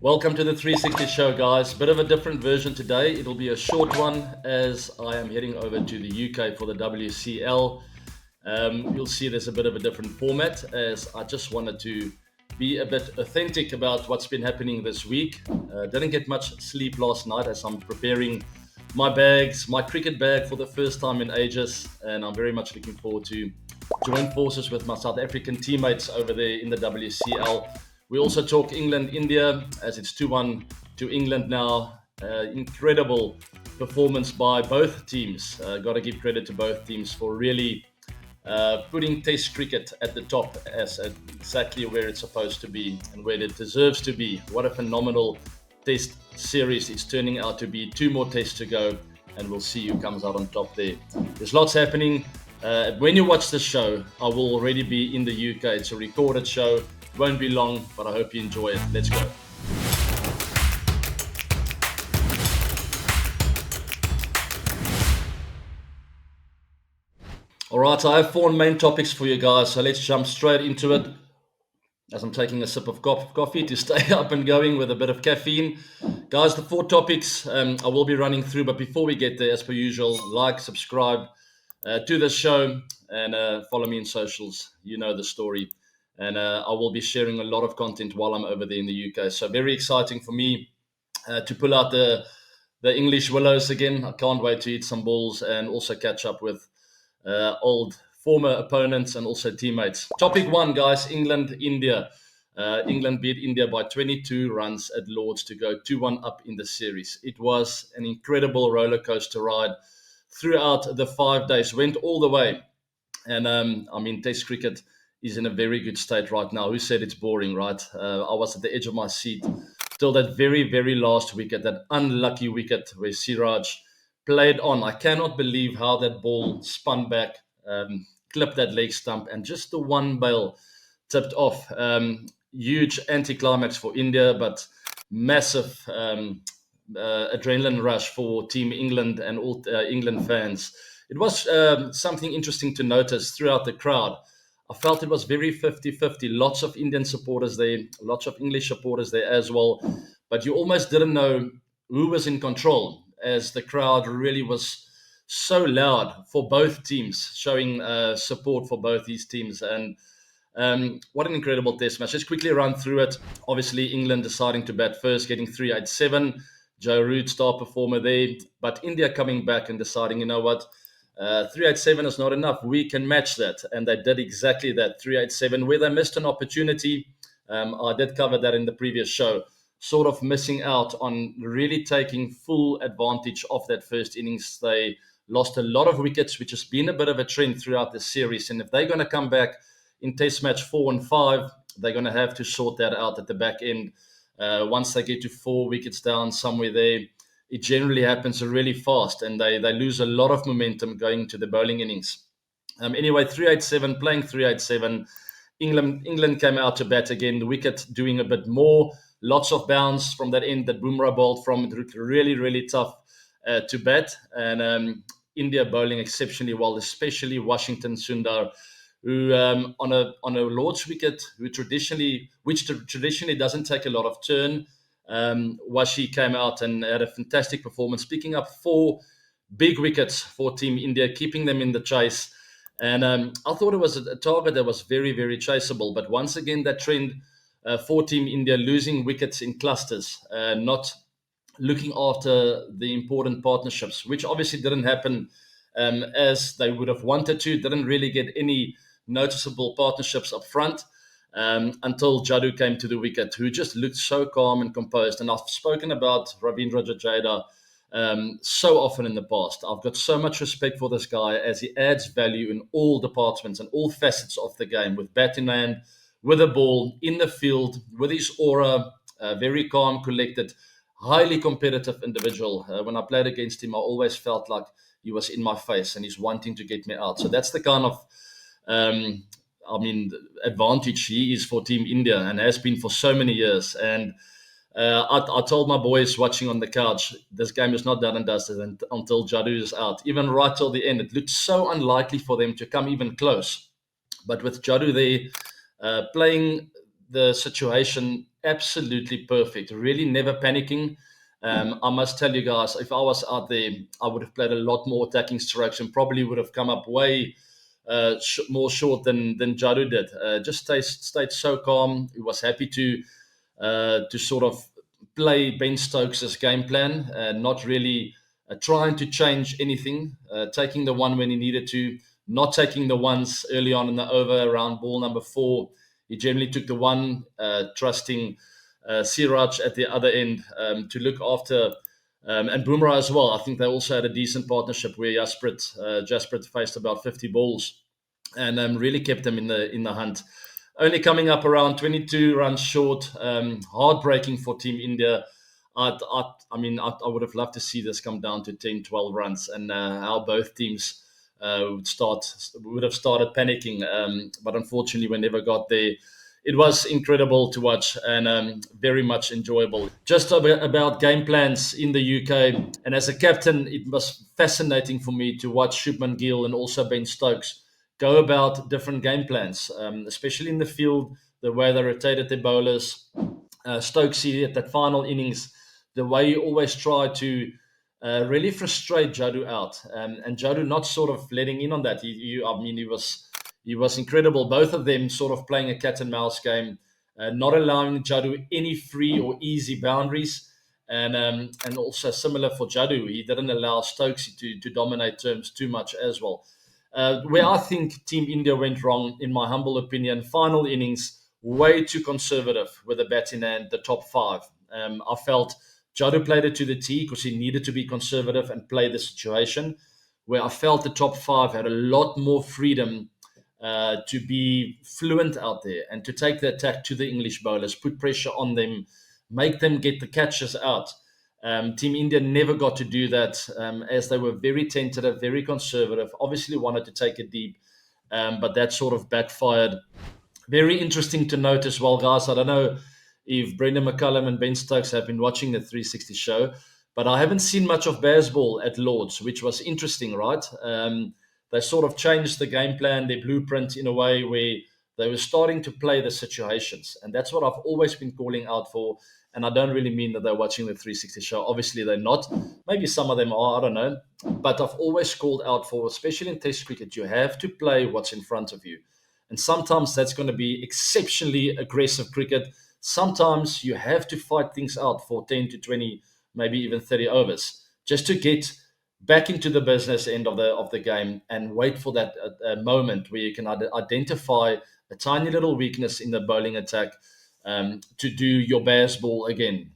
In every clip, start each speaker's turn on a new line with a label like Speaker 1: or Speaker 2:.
Speaker 1: Welcome to the 360 show, guys. Bit of a different version today. It'll be a short one as I am heading over to the UK for the WCL. You'll see there's a bit of a different format as I just wanted to be a bit authentic about what's been happening this week. Didn't get much sleep last night as I'm preparing my cricket bag for the first time in ages, and I'm very much looking forward to join forces with my South African teammates over there in the WCL. We also talk England, India, as it's 2-1 to England now. Incredible performance by both teams. Got to give credit to both teams for really putting Test cricket at the top as exactly where it's supposed to be and where it deserves to be. What a phenomenal Test series it's turning out to be. 2 more tests to go, and we'll see who comes out on top there. There's lots happening. When you watch the show, I will already be in the UK. It's a recorded show. Won't be long, but I hope you enjoy it. Let's go. All right, I have 4 main topics for you guys, so let's jump straight into it. As I'm taking a sip of coffee to stay up and going with a bit of caffeine. Guys, the 4 topics I will be running through, but before we get there, as per usual, like, subscribe to the show, and follow me in socials. You know the story. And I will be sharing a lot of content while I'm over there in the UK. So very exciting for me to pull out the English Willows again. I can't wait to eat some balls and also catch up with old former opponents and also teammates. Topic 1, guys, England, India. England beat India by 22 runs at Lord's to go 2-1 up in the series. It was an incredible roller coaster ride throughout the 5 days. Went all the way. And Test cricket is in a very good state right now. Who said it's boring, right? I was at the edge of my seat till that very, very last wicket, that unlucky wicket where Siraj played on. I cannot believe how that ball spun back, clipped that leg stump, and just the one bail tipped off. Huge anticlimax for India, but massive adrenaline rush for Team England and all England fans. It was something interesting to notice throughout the crowd. I felt it was very 50-50. Lots of Indian supporters there, lots of English supporters there as well. But you almost didn't know who was in control as the crowd really was so loud for both teams, showing support for both these teams. And what an incredible test match. Let's quickly run through it. Obviously, England deciding to bat first, getting 387. Joe Root, star performer there. But India coming back and deciding, you know what? 387 is not enough. We can match that. And they did exactly that. 387, where they missed an opportunity. I did cover that in the previous show. Sort of missing out on really taking full advantage of that first innings. They lost a lot of wickets, which has been a bit of a trend throughout the series. And if they're going to come back in Test match 4 and 5, they're going to have to sort that out at the back end. Once they get to 4 wickets down somewhere there, it generally happens really fast, and they lose a lot of momentum going to the bowling innings. Anyway, 387, playing 387. England came out to bat again. The wicket doing a bit more. Lots of bounce from that end that Bumrah bowled from. Really, really tough to bat. And India bowling exceptionally well, especially Washington Sundar, who on a Lord's wicket, which traditionally doesn't take a lot of turn. Washi came out and had a fantastic performance, picking up 4 big wickets for Team India, keeping them in the chase. And I thought it was a target that was very, very chaseable. But once again, that trend for Team India, losing wickets in clusters, not looking after the important partnerships, which obviously didn't happen as they would have wanted to. Didn't really get any noticeable partnerships up front. Until Jadoo came to the wicket, who just looked so calm and composed. And I've spoken about Ravindra Jadeja so often in the past. I've got so much respect for this guy as he adds value in all departments and all facets of the game, with bat in hand, with the ball, in the field, with his aura, very calm, collected, highly competitive individual. When I played against him, I always felt like he was in my face and he's wanting to get me out. So that's the kind of advantage he is for Team India and has been for so many years. And I told my boys watching on the couch, this game is not done and dusted until Jadoo is out. Even right till the end, it looked so unlikely for them to come even close. But with Jadoo there, playing the situation absolutely perfect. Really never panicking. I must tell you guys, if I was out there, I would have played a lot more attacking strokes and probably would have come up way more short than Jadu did. Just stayed so calm. He was happy to sort of play Ben Stokes' game plan, not really trying to change anything, taking the one when he needed to, not taking the ones early on in the over around ball number 4. He generally took the one, trusting Siraj at the other end to look after. And Boomerang as well. I think they also had a decent partnership where Jasprit faced about 50 balls and really kept them in the hunt. Only coming up around 22 runs short. Heartbreaking for Team India. I would have loved to see this come down to 10, 12 runs, and how both teams would have started panicking. But unfortunately, we never got there. It was incredible to watch and very much enjoyable. Just about game plans in the UK, and as a captain, it was fascinating for me to watch Shubman Gill and also Ben Stokes go about different game plans, especially in the field, the way they rotated their bowlers. Stokesy at that final innings, the way he always tried to really frustrate Jadu out, and Jadu not sort of letting in on that. He was incredible. Both of them sort of playing a cat and mouse game, not allowing Jadu any free or easy boundaries. And also similar for Jadu, he didn't allow Stokesy to dominate terms too much as well. Where I think Team India went wrong, in my humble opinion, final innings, way too conservative with the batting and the top 5. I felt Jadu played it to the tee because he needed to be conservative and play the situation. Where I felt the top 5 had a lot more freedom to be fluent out there and to take the attack to the English bowlers, put pressure on them, make them get the catches out. Team India never got to do that, as they were very tentative, very conservative, obviously wanted to take it deep, but that sort of backfired. Very interesting to note as well, guys. I don't know if Brendan McCullum and Ben Stokes have been watching the 360 show, but I haven't seen much of baseball at Lords, which was interesting, right? They sort of changed the game plan, their blueprint in a way where they were starting to play the situations. And that's what I've always been calling out for. And I don't really mean that they're watching the 360 show. Obviously, they're not. Maybe some of them are, I don't know. But I've always called out for, especially in Test cricket, you have to play what's in front of you. And sometimes that's going to be exceptionally aggressive cricket. Sometimes you have to fight things out for 10 to 20, maybe even 30 overs, just to get back into the business end of the game and wait for that moment where you can identify a tiny little weakness in the bowling attack, to do your baseball again.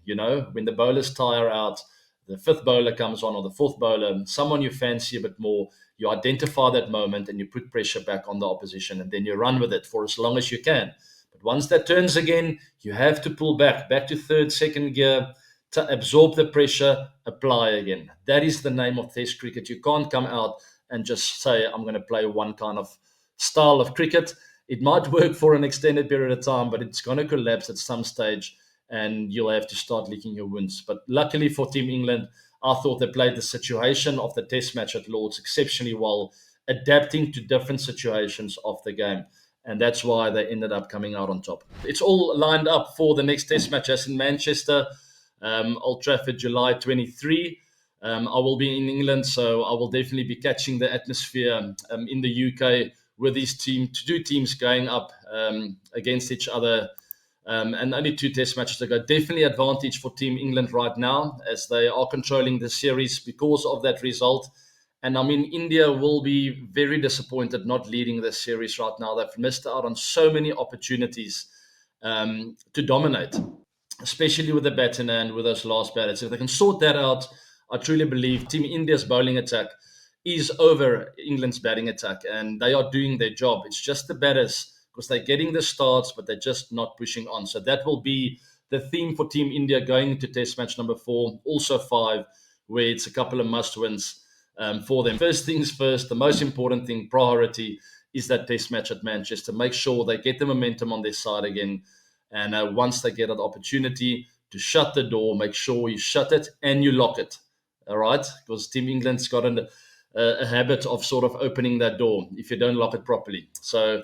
Speaker 1: When the bowlers tire out, the fifth bowler comes on or the fourth bowler, someone you fancy a bit more, you identify that moment and you put pressure back on the opposition, and then you run with it for as long as you can. But once that turns again, you have to pull back to third, second gear, to absorb the pressure, apply again. That is the name of Test cricket. You can't come out and just say, I'm going to play one kind of style of cricket. It might work for an extended period of time, but it's going to collapse at some stage and you'll have to start licking your wounds. But luckily for Team England, I thought they played the situation of the Test match at Lords exceptionally well, adapting to different situations of the game. And that's why they ended up coming out on top. It's all lined up for the next Test match, as in Manchester, Old Trafford, July 23. I will be in England, so I will definitely be catching the atmosphere in the UK with these two teams going up against each other. And only 2 Test matches to go. Definitely advantage for Team England right now, as they are controlling the series because of that result. And I mean, India will be very disappointed not leading this series right now. They've missed out on so many opportunities to dominate, especially with the baton and with those last batters. If they can sort that out, I truly believe Team India's bowling attack is over England's batting attack, and they are doing their job. It's just the batters, because they're getting the starts, but they're just not pushing on. So that will be the theme for Team India going into Test match number 4, also 5, where it's a couple of must-wins for them. First things first, the most important thing, priority, is that Test match at Manchester. Make sure they get the momentum on their side again. And once they get an opportunity to shut the door, make sure you shut it and you lock it. All right? Because Team England's got a habit of sort of opening that door if you don't lock it properly. So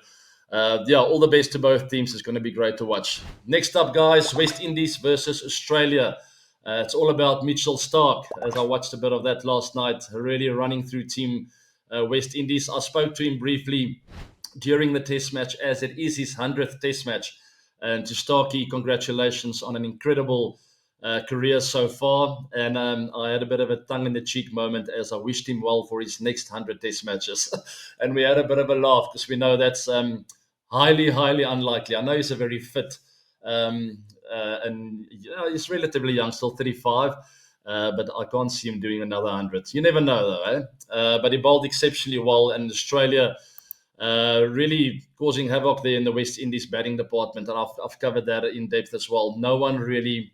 Speaker 1: Yeah, all the best to both teams. It's going to be great to watch. Next up, guys, West Indies versus Australia. It's all about Mitchell Stark. As I watched a bit of that last night, really running through Team West Indies. I spoke to him briefly during the Test match, as it is his 100th Test match. And to Starkey, congratulations on an incredible career so far. And I had a bit of a tongue in the cheek moment as I wished him well for his next 100 Test matches. And we had a bit of a laugh because we know that's highly, highly unlikely. I know he's a very fit and he's relatively young, still 35. But I can't see him doing another 100. You never know, though. But he bowled exceptionally well, and Australia really causing havoc there in the West Indies batting department. And I've covered that in depth as well. No one really,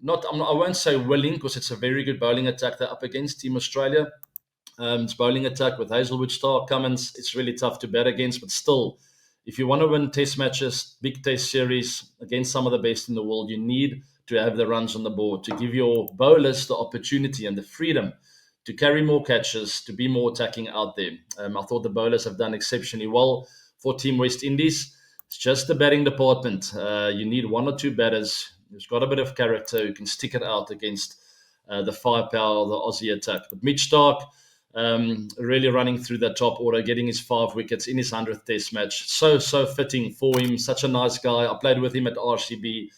Speaker 1: I won't say willing, because it's a very good bowling attack they're up against Team Australia. It's bowling attack with Hazelwood, Stark, Cummins. It's really tough to bat against, but still, if you want to win Test matches, big Test series against some of the best in the world, you need to have the runs on the board to give your bowlers the opportunity and the freedom to carry more catches, to be more attacking out there. I thought the bowlers have done exceptionally well for Team West Indies. It's just the batting department. You need one or two batters who's got a bit of character, who can stick it out against the firepower of the Aussie attack. But Mitch Stark, really running through that top order, getting his 5 wickets in his 100th Test match. So fitting for him. Such a nice guy. I played with him at RCB,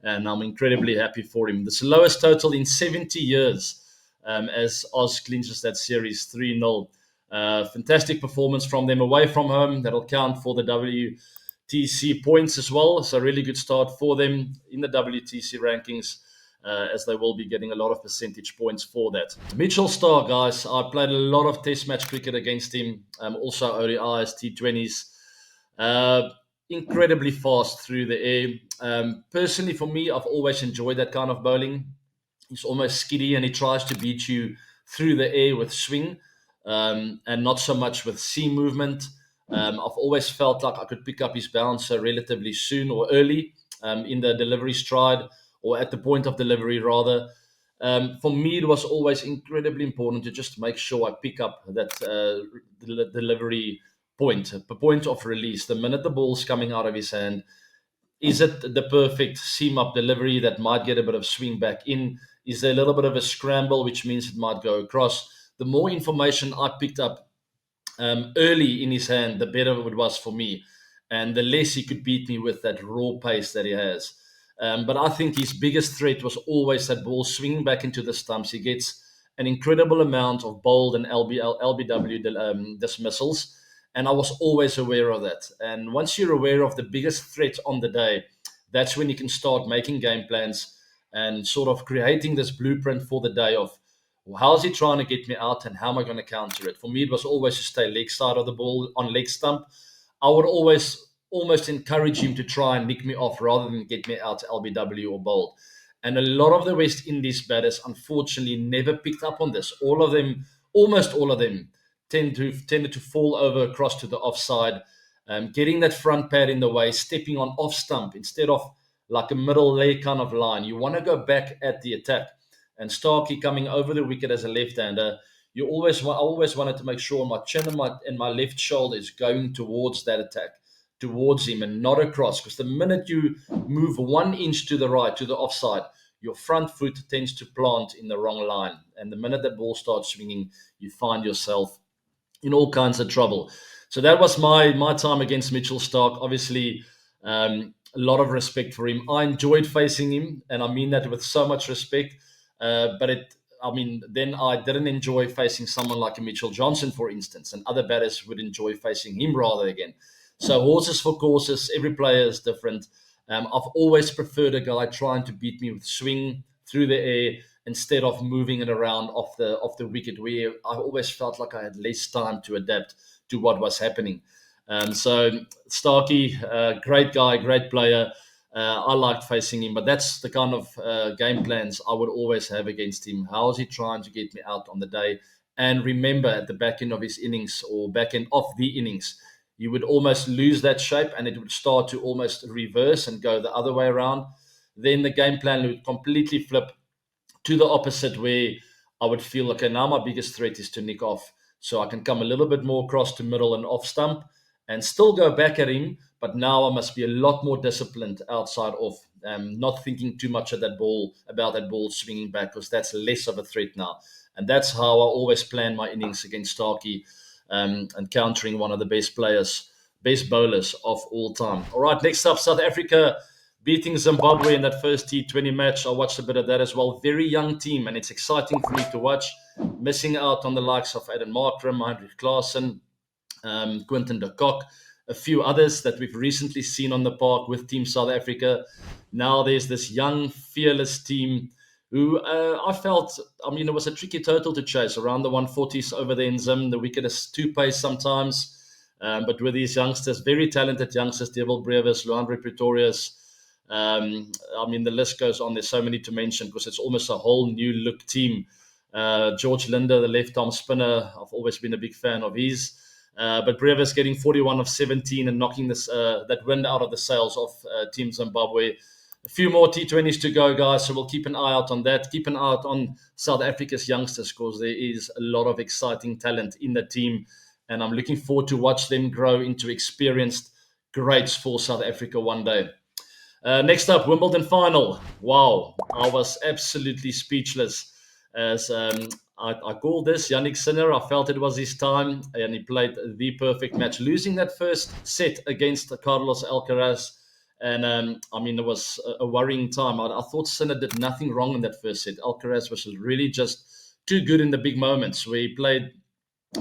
Speaker 1: and I'm incredibly happy for him. This lowest total in 70 years as Oz clinches that series 3-0. Fantastic performance from them away from home. That'll count for the WTC points as well. So, really good start for them in the WTC rankings. As they will be getting a lot of percentage points for that. Mitchell Stark, guys, I played a lot of Test match cricket against him, also ODIs, T20s. Incredibly fast through the air. Personally, for me, I've always enjoyed that kind of bowling. He's almost skiddy and he tries to beat you through the air with swing and not so much with seam movement. I've always felt like I could pick up his bouncer relatively soon or early in the delivery stride, or at the point of delivery, rather. For me, it was always incredibly important to just make sure I pick up that delivery point, the point of release. The minute the ball's coming out of his hand, is it the perfect seam up delivery that might get a bit of swing back in? Is there a little bit of a scramble, which means it might go across? The more information I picked up early in his hand, the better it was for me. And the less he could beat me with that raw pace that he has. But I think his biggest threat was always that ball swinging back into the stumps. He gets an incredible amount of bold and LBW dismissals. And I was always aware of that. And once you're aware of the biggest threat on the day, that's when you can start making game plans and sort of creating this blueprint for the day of, well, how's he trying to get me out and how am I going to counter it? For me, it was always to stay leg side of the ball on leg stump. I would always almost encourage him to try and nick me off rather than get me out to LBW or bold. And a lot of the West Indies batters, unfortunately, never picked up on this. All of them, almost all of them, tended to fall over across to the offside, getting that front pad in the way, stepping on off stump instead of like a middle leg kind of line. You want to go back at the attack. And Starkey coming over the wicket as a left-hander, I always wanted to make sure my chin and my left shoulder is going towards that attack, towards him and not across. Because the minute you move 1 inch to the right, to the offside, your front foot tends to plant in the wrong line. And the minute that ball starts swinging, you find yourself in all kinds of trouble. So that was my time against Mitchell Stark. Obviously, a lot of respect for him. I enjoyed facing him, and I mean that with so much respect. Then I didn't enjoy facing someone like a Mitchell Johnson, for instance, and other batters would enjoy facing him rather again. So horses for courses. Every player is different. I've always preferred a guy trying to beat me with swing through the air instead of moving it around off the wicket, where I always felt like I had less time to adapt to what was happening. So Starkey, great guy, great player. I liked facing him, but that's the kind of game plans I would always have against him. How is he trying to get me out on the day? And remember, at the back end of his innings or back end of the innings, you would almost lose that shape and it would start to almost reverse and go the other way around. Then the game plan would completely flip to the opposite, where I would feel, okay, now my biggest threat is to nick off. So I can come a little bit more across to middle and off stump. and still go back at him. But now I must be a lot more disciplined outside of not thinking too much of that ball about that ball swinging back, because that's less of a threat now. And that's how I always plan my innings against Starkey, and countering one of the best bowlers of all time. All right, next up, South Africa beating Zimbabwe in that first T20 match. I watched a bit of that as well. Very young team, and it's exciting for me to watch. Missing out on the likes of Aiden Markram, Heinrich Klaasen, Quinton de Kock, a few others that we've recently seen on the park with Team South Africa. Now there's this young, fearless team who I felt, I mean, it was a tricky total to chase around the 140s over there in Zim. The wicket is two pace sometimes. But with these youngsters, very talented youngsters, Devil Brevis, Luandre Pretorius, I mean, the list goes on. There's so many to mention because it's almost a whole new look team. George Linder, the left-arm spinner, I've always been a big fan of his. But Brevis getting 41 of 17 and knocking that wind out of the sails of Team Zimbabwe. A few more T20s to go, guys, so we'll keep an eye out on that. Keep an eye out on South Africa's youngsters because there is a lot of exciting talent in the team, and I'm looking forward to watch them grow into experienced greats for South Africa one day. Next up, Wimbledon final. Wow, I was absolutely speechless as I called this Yannick Sinner. I felt it was his time, and he played the perfect match, losing that first set against Carlos Alcaraz. And I mean, it was a worrying time. I thought Sinner did nothing wrong in that first set. Alcaraz was really just too good in the big moments where he played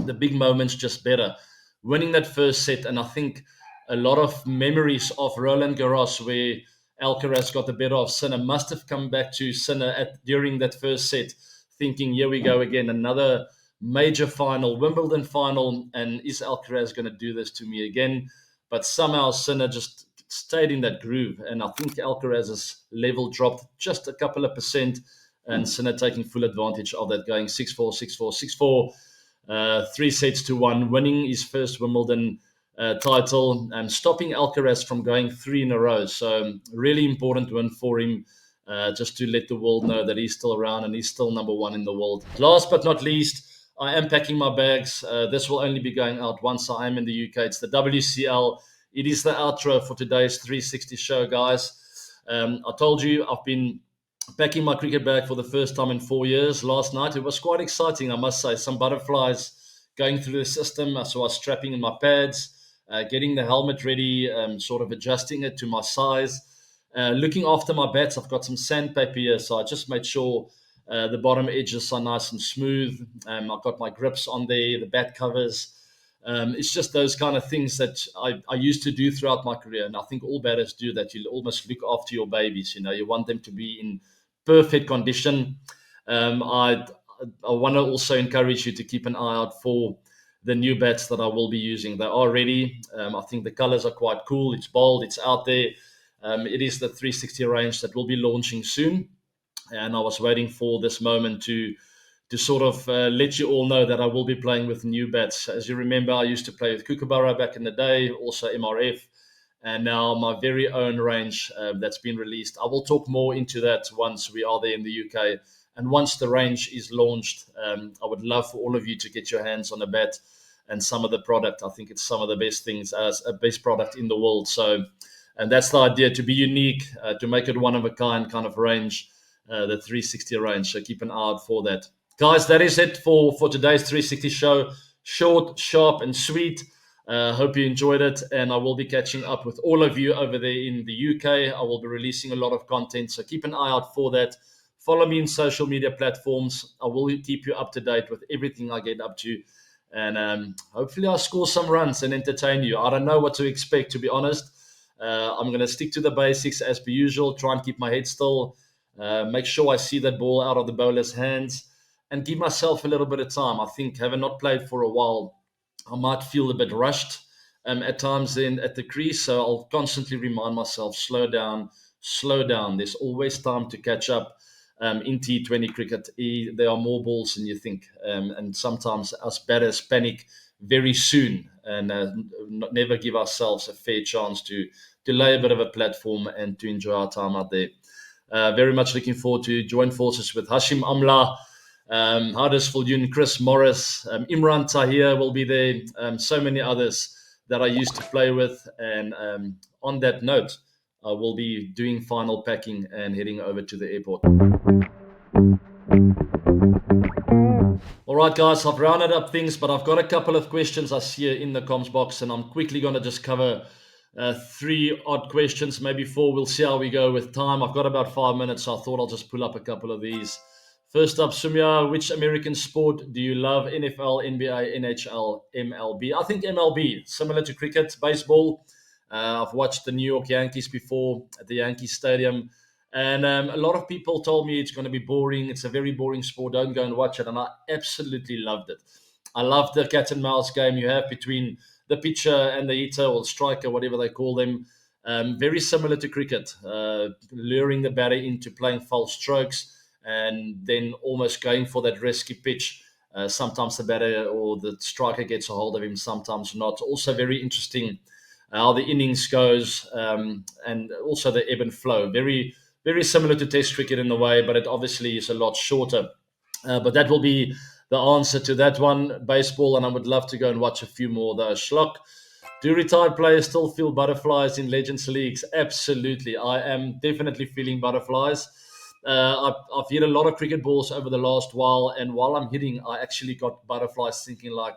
Speaker 1: the big moments just better. Winning that first set, and I think a lot of memories of Roland Garros where Alcaraz got the better of Sinner must have come back to Sinner during that first set, thinking, here we go again, another major final, Wimbledon final, and is Alcaraz going to do this to me again? But somehow Sinner just stayed in that groove, and I think Alcaraz's level dropped just a couple of percent, and Sinner taking full advantage of that, going 6-4, 6-4, 6-4, 3-1, winning his first Wimbledon title and stopping Alcaraz from going three in a row. So really important win for him, just to let the world know that he's still around and he's still number one in the world. Last but not least, I am packing my bags. This will only be going out once I am in the UK. It's the WCL. It is the outro for today's 360 show, guys. I told you I've been packing my cricket bag for the first time in 4 years. Last night, it was quite exciting, I must say. Some butterflies going through the system. So I was strapping in my pads, getting the helmet ready, sort of adjusting it to my size. Looking after my bats, I've got some sandpaper here, so I just made sure the bottom edges are nice and smooth. I've got my grips on there, the bat covers. It's just those kind of things that I used to do throughout my career, and I think all batters do that. You almost look after your babies. You know, you want them to be in perfect condition. I want to also encourage you to keep an eye out for the new bats that I will be using. They are ready. I think the colors are quite cool. It's bold. It's out there. It is the 360 range that will be launching soon, and I was waiting for this moment to sort of let you all know that I will be playing with new bats. As you remember, I used to play with Kookaburra back in the day, also MRF, and now my very own range that's been released. I will talk more into that once we are there in the UK. And once the range is launched, I would love for all of you to get your hands on a bat and some of the product. I think it's some of the best things, as a best product in the world. So, and that's the idea, to be unique, to make it one of a kind of range, the 360 range. So keep an eye out for that. Guys, that is it for today's 360 show. Short, sharp, and sweet. Hope you enjoyed it, and I will be catching up with all of you over there in the UK. I will be releasing a lot of content, so keep an eye out for that. Follow me in social media platforms. I will keep you up to date with everything I get up to, and hopefully I'll score some runs and entertain you. I don't know what to expect, to be honest. I'm going to stick to the basics as per usual, try and keep my head still, make sure I see that ball out of the bowler's hands, and give myself a little bit of time. I think, having not played for a while, I might feel a bit rushed at times at the crease. So I'll constantly remind myself, slow down, slow down. There's always time to catch up. In T20 cricket, there are more balls than you think. And sometimes us batters panic very soon and never give ourselves a fair chance to lay a bit of a platform and to enjoy our time out there. Very much looking forward to join forces with Hashim Amla, Hardis Fulyun, Chris Morris, Imran Tahir will be there, so many others that I used to play with. And on that note, I will be doing final packing and heading over to the airport. All right, guys, I've rounded up things, but I've got a couple of questions I see here in the comms box, and I'm quickly going to just cover 3 odd questions, maybe 4. We'll see how we go with time. I've got about 5 minutes, so I thought I'll just pull up a couple of these. First up, Sumya, which American sport do you love? NFL, NBA, NHL, MLB? I think MLB, similar to cricket, baseball. I've watched the New York Yankees before at the Yankee Stadium. And a lot of people told me it's going to be boring. It's a very boring sport. Don't go and watch it. And I absolutely loved it. I loved the cat and mouse game you have between the pitcher and the hitter or striker, whatever they call them. Very similar to cricket, luring the batter into playing false strokes and then almost going for that risky pitch. Sometimes the batter or the striker gets a hold of him, sometimes not. Also very interesting how the innings goes, and also the ebb and flow. Very similar to Test cricket in a way, but it obviously is a lot shorter. But that will be the answer to that one, baseball, and I would love to go and watch a few more of those. Schlock, do retired players still feel butterflies in Legends Leagues? Absolutely. I am definitely feeling butterflies. I've hit a lot of cricket balls over the last while, and while I'm hitting, I actually got butterflies thinking like,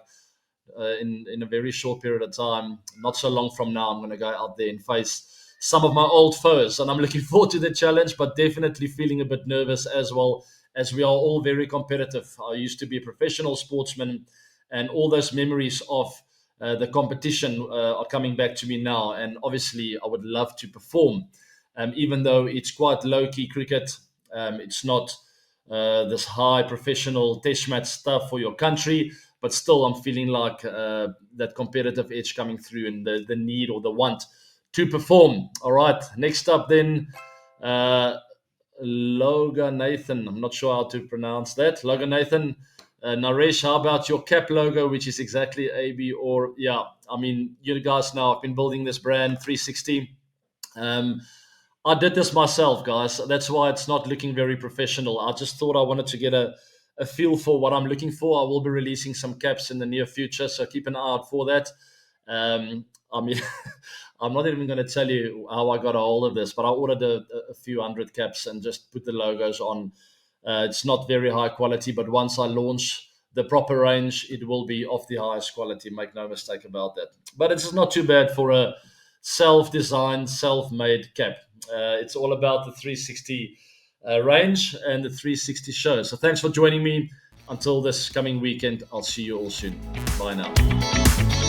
Speaker 1: in a very short period of time, not so long from now, I'm going to go out there and face some of my old foes. And I'm looking forward to the challenge, but definitely feeling a bit nervous as well, as we are all very competitive. I used to be a professional sportsman, and all those memories of the competition are coming back to me now. And obviously, I would love to perform, even though it's quite low key cricket. It's not this high professional test match stuff for your country, but still, I'm feeling like that competitive edge coming through and the need or the want to perform. All right, next up then, Logan Nathan. I'm not sure how to pronounce that. Logan Nathan. Naresh, how about your cap logo, which is exactly AB or, yeah, I mean, you guys know I've been building this brand 360. I did this myself, guys. That's why it's not looking very professional. I just thought I wanted to get a feel for what I'm looking for. I will be releasing some caps in the near future, so keep an eye out for that. I mean, I'm not even going to tell you how I got a hold of this, but I ordered a few hundred caps and just put the logos on. It's not very high quality, but once I launch the proper range, it will be of the highest quality. Make no mistake about that. But it's not too bad for a self-designed, self-made cap. It's all about the 360 range and the 360 show. So thanks for joining me. Until this coming weekend, I'll see you all soon. Bye now.